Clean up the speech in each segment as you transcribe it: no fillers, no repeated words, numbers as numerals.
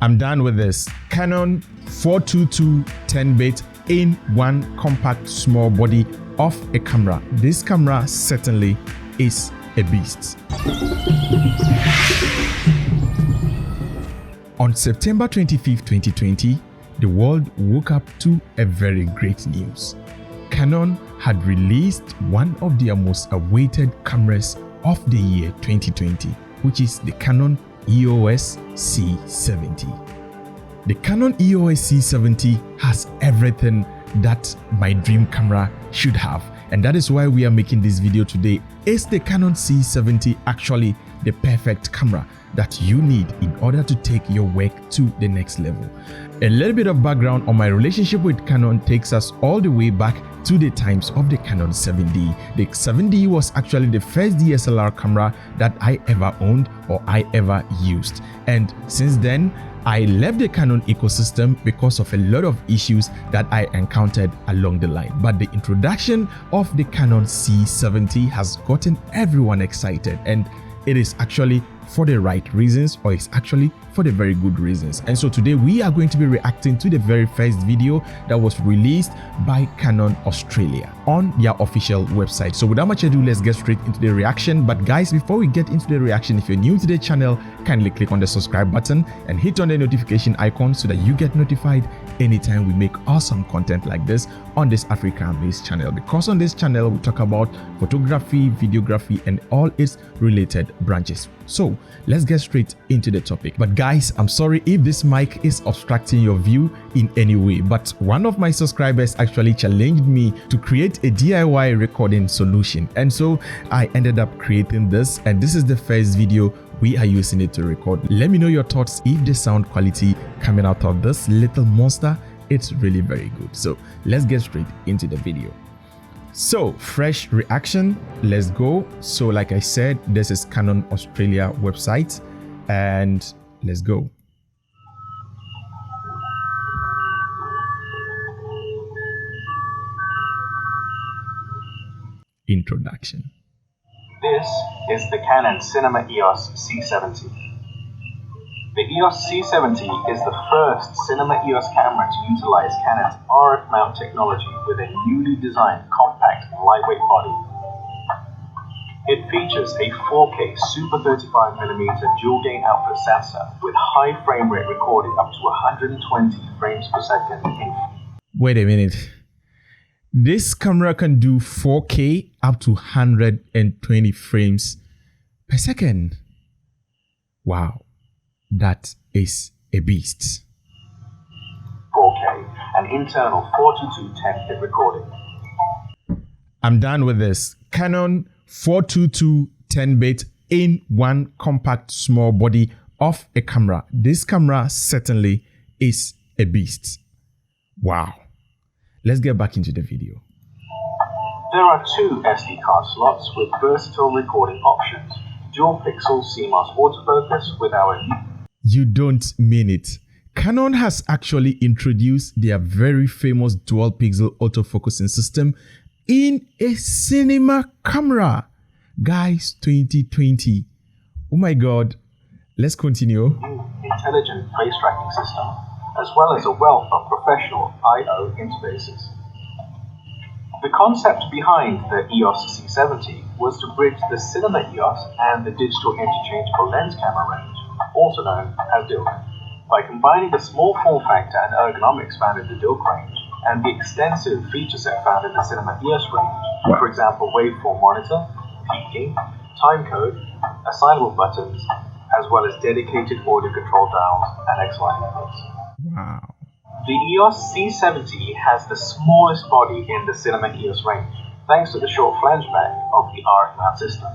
I'm done with this. Canon 422 10-bit in one compact small body of a camera. This camera certainly is a beast. On September 25, 2020, the world woke up to a very great news. Canon had released one of their most awaited cameras of the year 2020, which is the Canon EOS C70. The Canon EOS C70 has everything that my dream camera should have, and that is why we are making this video today. Is the Canon C70 actually the perfect camera that you need in order to take your work to the next level? A little bit of background on my relationship with Canon takes us all the way back to the times of the Canon 7D. The 7D was actually the first DSLR camera that I ever owned or I ever used. And since then, I left the Canon ecosystem because of a lot of issues that I encountered along the line. But the introduction of the Canon C70 has gotten everyone excited, and it is actually for the right reasons, or it's actually for the very good reasons. And so today we are going to be reacting to the very first video that was released by Canon Australia on their official website. So without much ado, let's get straight into the reaction. But guys, before we get into the reaction, if you're new to the channel, kindly click on the subscribe button and hit on the notification icon so that you get notified anytime we make awesome content like this on this Africa Amaze channel. Because on this channel we talk about photography, videography, and all its related branches. So let's get straight into the topic. But guys, I'm sorry if this mic is obstructing your view in any way, but one of my subscribers actually challenged me to create a DIY recording solution, and so I ended up creating this, and this is the first video we are using it to record. Let me know your thoughts if the sound quality coming out of this little monster, it's really very good. So let's get straight into the video. So fresh reaction, let's go. So like I said, this is Canon Australia website, and let's go. Introduction. This is the Canon EOS C70. The EOS C70 is the first cinemaeos camera to utilize Canon's RF mount technology with a newly designed compact and lightweight body. It features a 4K Super 35mm dual-gain output sensor with high frame rate recording up to 120 frames per second. Wait a minute. This camera can do 4K up to 120 frames per second. Wow, that is a beast. 4K and internal 422 10-bit recording. I'm done with this. Canon 422 10-bit in one compact small body of a camera. This camera certainly is a beast. Wow. Let's get back into the video. There are two SD card slots with versatile recording options. Dual pixel CMOS autofocus with our... You don't mean it. Canon has actually introduced their very famous dual pixel autofocusing system in a cinema camera. Guys, 2020. Oh my God. Let's continue. Intelligent face tracking system, as well as a wealth of professional I/O interfaces. The concept behind the EOS C70 was to bridge the cinemaeos and the digital interchangeable lens camera range, also known as DILC, by combining the small form factor and ergonomics found in the DILC range and the extensive feature set found in the cinemaeos range, for example waveform monitor, peaking, time code, assignable buttons, as well as dedicated audio control dials and XY inputs. Wow. The EOS C70 has the smallest body in the cinemaeos range, thanks to the short flange back of the RF mount system.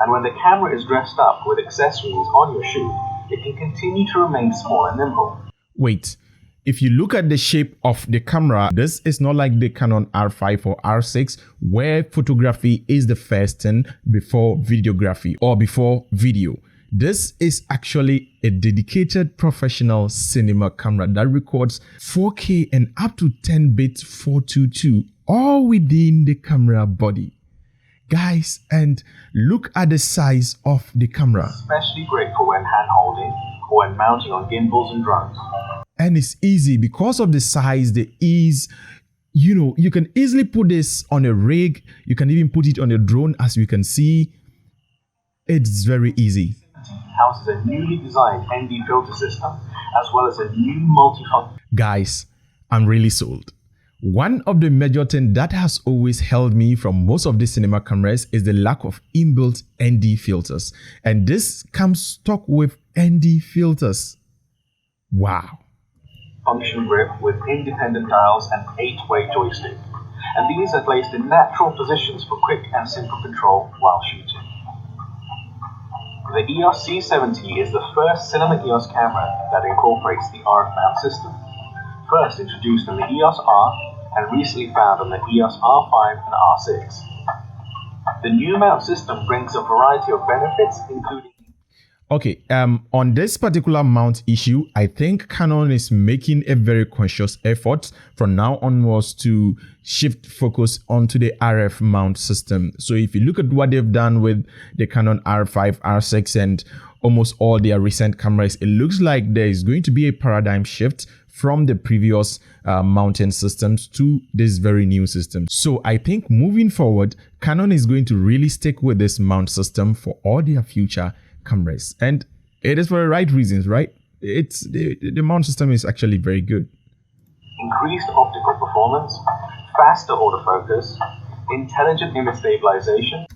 And when the camera is dressed up with accessories on your shoot, it can continue to remain small and nimble. Wait, if you look at the shape of the camera, this is not like the Canon R5 or R6, where photography is the first thing before videography or before video. This is actually a dedicated professional cinema camera that records 4K and up to 10-bit 422 all within the camera body. Guys, and look at the size of the camera. Especially great for when hand-holding or when mounting on gimbals and drones. And it's easy because of the size, the ease. You know, you can easily put this on a rig. You can even put it on a drone, as you can see. It's very easy. Houses a newly designed ND filter system, as well as a new multifunction. Guys, I'm really sold. One of the major things that has always held me from most of the cinema cameras is the lack of inbuilt ND filters. And this comes stock with ND filters. Wow. Function grip with independent dials and 8-way joystick. And these are placed in natural positions for quick and simple control while shooting. The EOS C70 is the first cinemaeos camera that incorporates the RF mount system. First introduced in the EOS R and recently found on the EOS R5 and R6. The new mount system brings a variety of benefits, including Okay, on this particular mount issue, I think Canon is making a very conscious effort from now onwards to shift focus onto the RF mount system. So if you look at what they've done with the Canon R5, R6, and almost all their recent cameras, it looks like there is going to be a paradigm shift from the previous mounting systems to this very new system. So I think moving forward, Canon is going to really stick with this mount system for all their future cameras, and it is for the right reasons, right? It's the mount system is actually very good. Increased optical performance, faster autofocus, intelligent image stabilization.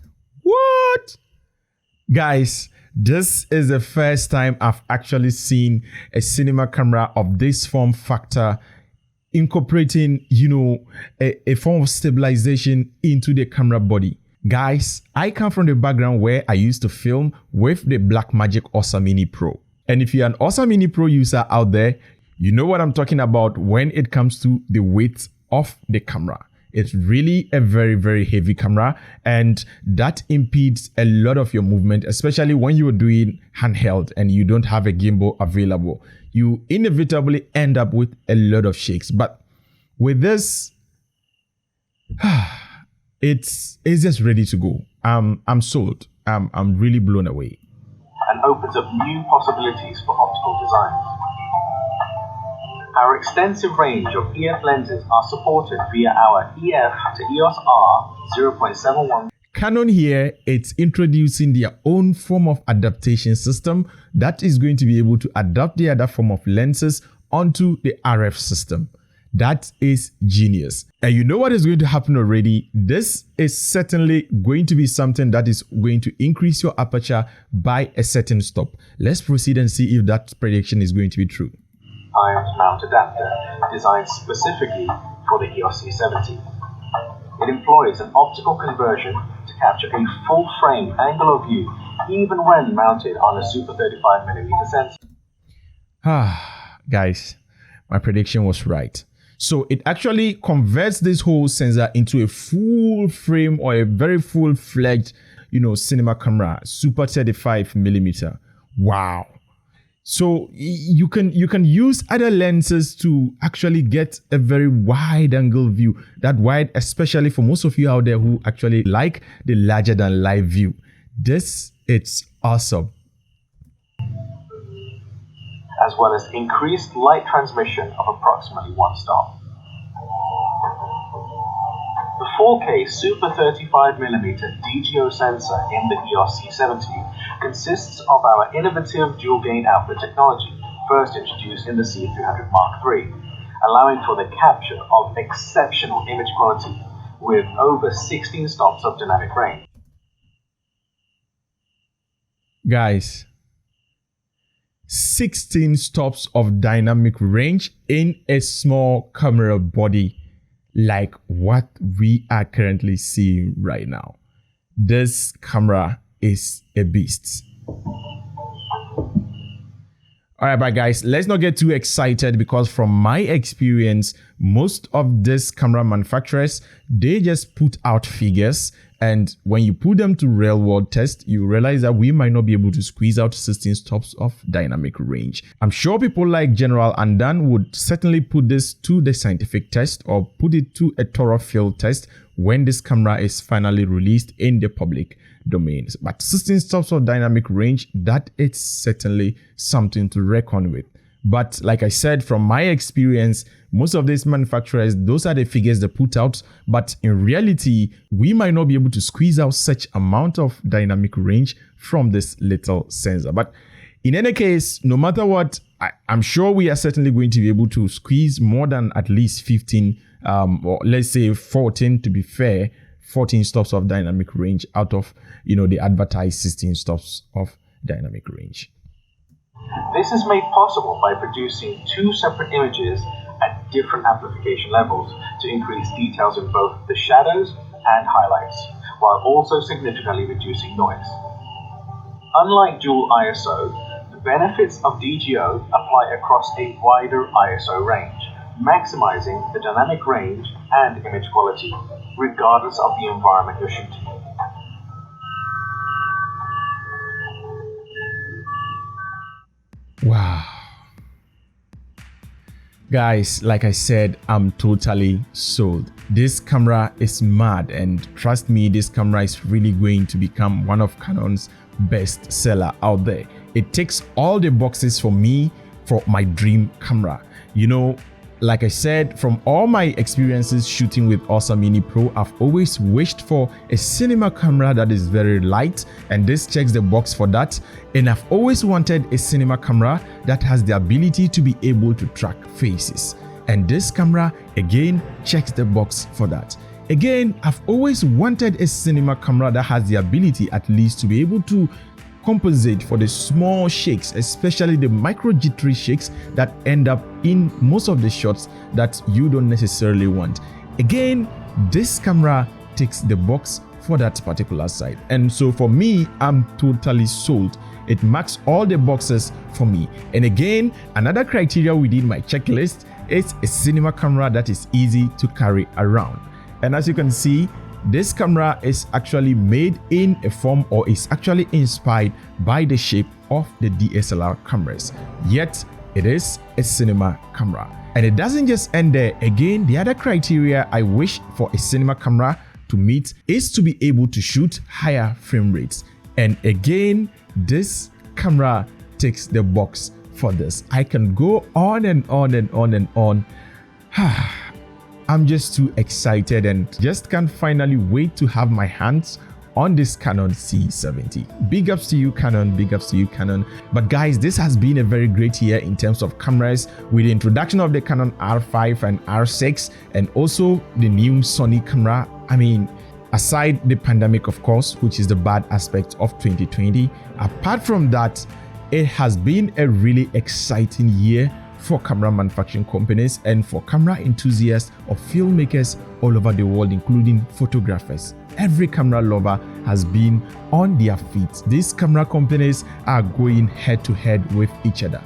What? Guys, this is the first time I've actually seen a cinema camera of this form factor incorporating, you know, a form of stabilization into the camera body. Guys, I come from the background where I used to film with the Blackmagic Ursa Mini Pro. And if you're an Ursa Mini Pro user out there, you know what I'm talking about when it comes to the weight of the camera. It's really a very, very heavy camera, and that impedes a lot of your movement, especially when you're doing handheld and you don't have a gimbal available. You inevitably end up with a lot of shakes. But with this, it's just ready to go. I'm sold. I'm really blown away. And opens up new possibilities for optical designs. Our extensive range of EF lenses are supported via our EF to EOS R 0.71. Canon here, it's introducing their own form of adaptation system that is going to be able to adapt the other form of lenses onto the RF system. That is genius. And you know what is going to happen already? This is certainly going to be something that is going to increase your aperture by a certain stop. Let's proceed and see if that prediction is going to be true. Timed mount adapter designed specifically for the EOS C70. It employs an optical conversion to capture a full frame angle of view even when mounted on a Super 35mm sensor. Guys, my prediction was right. So it actually converts this whole sensor into a full frame or a very full-fledged, you know, cinema camera, Super 35mm. Wow. So you can use other lenses to actually get a very wide angle view. That wide, especially for most of you out there who actually like the larger than life view. It's awesome. As well as increased light transmission of approximately 1 stop. The 4K Super 35mm DGO sensor in the EOS C70 consists of our innovative dual-gain output technology, first introduced in the C300 Mark III, allowing for the capture of exceptional image quality with over 16 stops of dynamic range. Guys, 16 stops of dynamic range in a small camera body like what we are currently seeing right now. This camera is a beast. All right, but guys, let's not get too excited, because from my experience, most of these camera manufacturers, they just put out figures And when you put them to real world test, you realize that we might not be able to squeeze out 16 stops of dynamic range. I'm sure people like General and Dan would certainly put this to the scientific test or put it to a thorough field test when this camera is finally released in the public domains. But 16 stops of dynamic range, that is certainly something to reckon with. But like I said, from my experience, most of these manufacturers, those are the figures they put out. But in reality, we might not be able to squeeze out such amount of dynamic range from this little sensor. But in any case, no matter what, I'm sure we are certainly going to be able to squeeze more than at least 15 or let's say 14 to be fair, 14 stops of dynamic range out of, the advertised 16 stops of dynamic range. This is made possible by producing two separate images at different amplification levels to increase details in both the shadows and highlights, while also significantly reducing noise. Unlike dual ISO, the benefits of DGO apply across a wider ISO range, maximizing the dynamic range and image quality, regardless of the environment you're shooting in. Wow. Guys, like I said, I'm totally sold. This camera is mad, and trust me, this camera is really going to become one of Canon's best seller out there. It ticks all the boxes for me for my dream camera. Like I said, from all my experiences shooting with Ursa Mini Pro, I've always wished for a cinema camera that is very light, and this checks the box for that. And I've always wanted a cinema camera that has the ability to be able to track faces. And this camera, again, checks the box for that. Again, I've always wanted a cinema camera that has the ability at least to be able to compensate for the small shakes, especially the micro jittery shakes that end up in most of the shots that you don't necessarily want. Again, this camera ticks the box for that particular side. And so for me, I'm totally sold. It marks all the boxes for me. And again, another criteria within my checklist is a cinema camera that is easy to carry around. And as you can see, this camera is actually made in a form, or is actually inspired by the shape of the DSLR cameras. Yet, it is a cinema camera. And it doesn't just end there. Again, the other criteria I wish for a cinema camera to meet is to be able to shoot higher frame rates. And again, this camera ticks the box for this. I can go on and on and on and on. I'm just too excited and just can't finally wait to have my hands on this Canon C70. Big ups to you, Canon. Big ups to you, Canon. But guys, this has been a very great year in terms of cameras, with the introduction of the Canon R5 and R6, and also the new Sony camera. I mean, aside the pandemic, of course, which is the bad aspect of 2020, apart from that, it has been a really exciting year for camera manufacturing companies and for camera enthusiasts or filmmakers all over the world, including photographers. Every camera lover has been on their feet. These camera companies are going head to head with each other.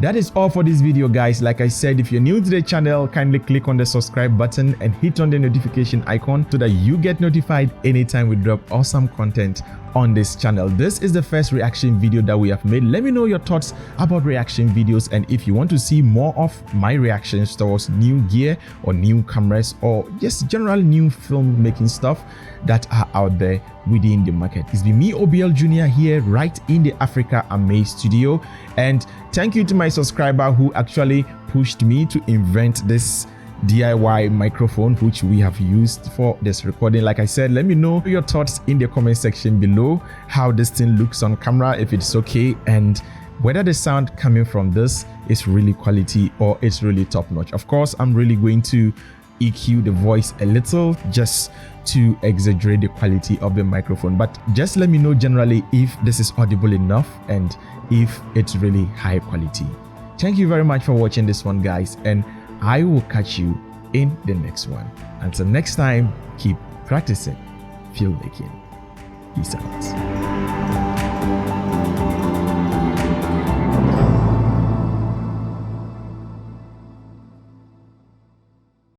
That is all for this video, guys. Like I said, if you're new to the channel, kindly click on the subscribe button and hit on the notification icon so that you get notified anytime we drop awesome content on this channel. This is the first reaction video that we have made. Let me know your thoughts about reaction videos, and if you want to see more of my reactions towards new gear or new cameras or just general new filmmaking stuff that are out there within the market. It's been me, OBL Jr. here right in the Africa Amaze studio, and thank you to my subscriber who actually pushed me to invent this DIY microphone which we have used for this recording. Like I said, let me know your thoughts in the comment section below, how this thing looks on camera, if it's okay, and whether the sound coming from this is really quality or it's really top notch. Of course, I'm really going to EQ the voice a little just to exaggerate the quality of the microphone, but just let me know generally if this is audible enough and if it's really high quality. Thank you very much for watching this one, guys, and I will catch you in the next one. Until next time, keep practicing filmmaking. Peace out.